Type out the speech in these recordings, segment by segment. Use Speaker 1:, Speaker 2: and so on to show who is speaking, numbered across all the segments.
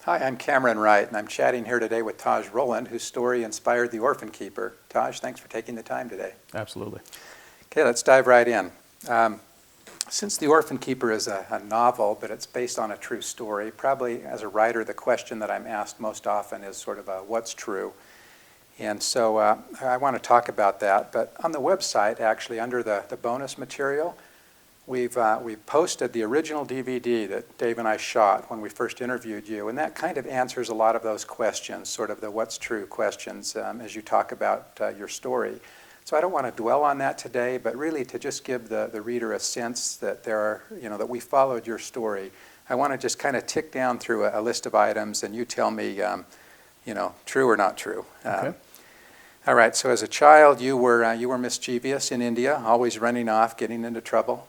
Speaker 1: Hi, I'm Camron Wright, and I'm chatting here today with Taj Rowland, whose story inspired The Orphan Keeper. Taj, thanks for taking the time today.
Speaker 2: Absolutely.
Speaker 1: Okay, let's dive right in. Since The Orphan Keeper is a novel, but it's based on a true story, probably as a writer, the question that I'm asked most often is sort of what's true? And so I want to talk about that. But on the website, actually, under the bonus material, we've posted the original DVD that Dave and I shot when we first interviewed you, and that kind of answers a lot of those questions, sort of the what's true questions as you talk about your story. So I don't want to dwell on that today, but really to just give the reader a sense that that we followed your story. I want to just kind of tick down through a list of items, and you tell me, true or not true.
Speaker 2: Okay.
Speaker 1: All right. So as a child, you were mischievous in India, always running off, getting into trouble.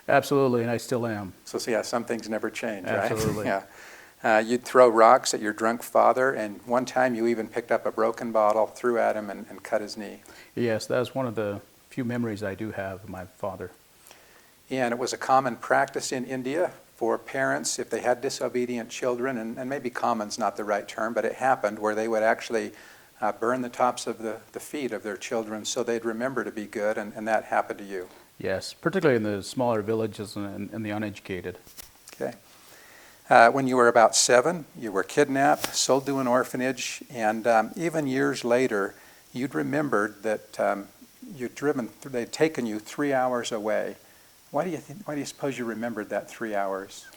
Speaker 2: Absolutely, and I still am.
Speaker 1: So yeah, some things never change, right?
Speaker 2: Absolutely.
Speaker 1: Yeah. You'd throw rocks at your drunk father, and one time you even picked up a broken bottle, threw at him, and cut his knee.
Speaker 2: Yes, that's one of the few memories I do have of my father.
Speaker 1: And it was a common practice in India for parents, if they had disobedient children, and maybe common's not the right term, but it happened, where they would actually burn the tops of the feet of their children so they'd remember to be good, and that happened to you.
Speaker 2: Yes, particularly in the smaller villages and the uneducated.
Speaker 1: Okay. When you were about 7, you were kidnapped, sold to an orphanage, and even years later, you'd remembered that they'd taken you 3 hours away. Why do you suppose you remembered that 3 hours?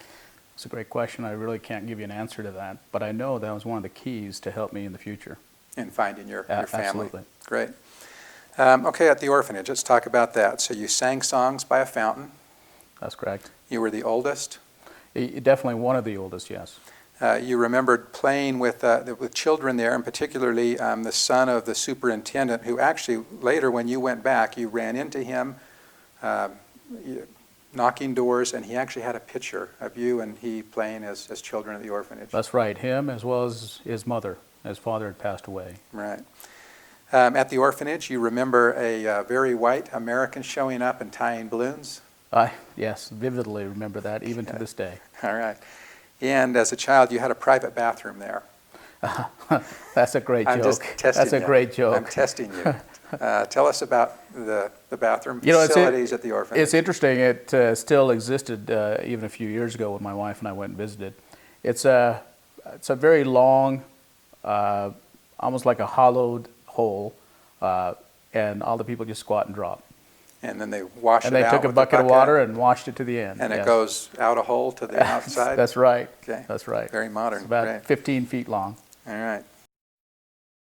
Speaker 2: It's a great question. I really can't give you an answer to that, but I know that was one of the keys to help me in the future.
Speaker 1: In finding your family.
Speaker 2: Absolutely.
Speaker 1: Great. Okay, at the orphanage, let's talk about that. So you sang songs by a fountain.
Speaker 2: That's correct.
Speaker 1: You were the oldest.
Speaker 2: Definitely one of the oldest, yes.
Speaker 1: You remembered playing with children there, and particularly the son of the superintendent, who actually later, when you went back, you ran into him, knocking doors, and he actually had a picture of you and he playing as children at the orphanage.
Speaker 2: That's right. Him as well as his mother. His father had passed away.
Speaker 1: Right. At the orphanage, you remember a very white American showing up and tying balloons?
Speaker 2: Yes, vividly remember that, even to this day.
Speaker 1: All right. And as a child, you had a private bathroom there.
Speaker 2: That's a great joke.
Speaker 1: I'm just testing
Speaker 2: That's a great joke.
Speaker 1: I'm testing you. Tell us about the bathroom facilities at the orphanage.
Speaker 2: It's interesting. It still existed even a few years ago when my wife and I went and visited. It's a very long, almost like a hollowed hole, and all the people just squat and drop.
Speaker 1: And then they wash it out.
Speaker 2: And they took a bucket of water and washed it to the end.
Speaker 1: And it goes out a hole to the outside?
Speaker 2: That's right.
Speaker 1: Okay.
Speaker 2: That's right.
Speaker 1: Very modern.
Speaker 2: It's about
Speaker 1: Great.
Speaker 2: 15 feet long.
Speaker 1: All right.